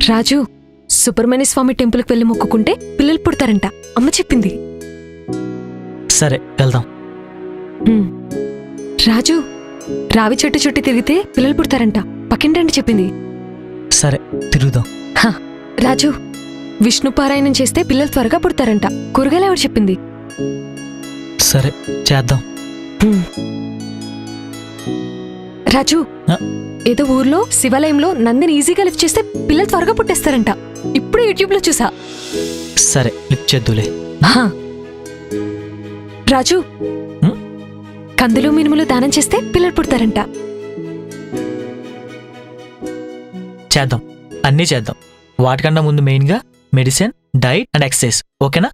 రాజు, సుబ్రహ్మణ్య స్వామి టెంపుల్కి వెళ్ళి మొక్కుకుంటే పిల్లలు పుడతారంట, అమ్మ చెప్పింది. సరే వెళ్దాం. రాజు, రావి చెట్టు చుట్టూ తిరిగితే పిల్లలు పుడతారంట, పక్కింటండి చెప్పింది. సరే తిరుగుదాం. రాజు, విష్ణు పారాయణం చేస్తే పిల్లలు త్వరగా పుడతారంట, కూరగాయలు ఎవరు చెప్పింది. సరే చేద్దాం. రాజు, ఏదో ఊర్లో శివాలయంలో నందిని ఈజీగా లిఫ్ట్ చేస్తే పిల్లలు త్వరగా పుట్టేస్తారంట, ఇప్పుడు యూట్యూబ్ లో చూసా. సరే లిఫ్ట్ చేద్దులే. రాజు, కందులు మినుములు దానం చేస్తే పిల్లలు పుడతారంట. చేద్దాం, అన్నీ చేద్దాం. వాటికన్నా ముందు మెయిన్గా మెడిసిన్, డైట్ అండ్ ఎక్సర్సైజ్. ఓకేనా?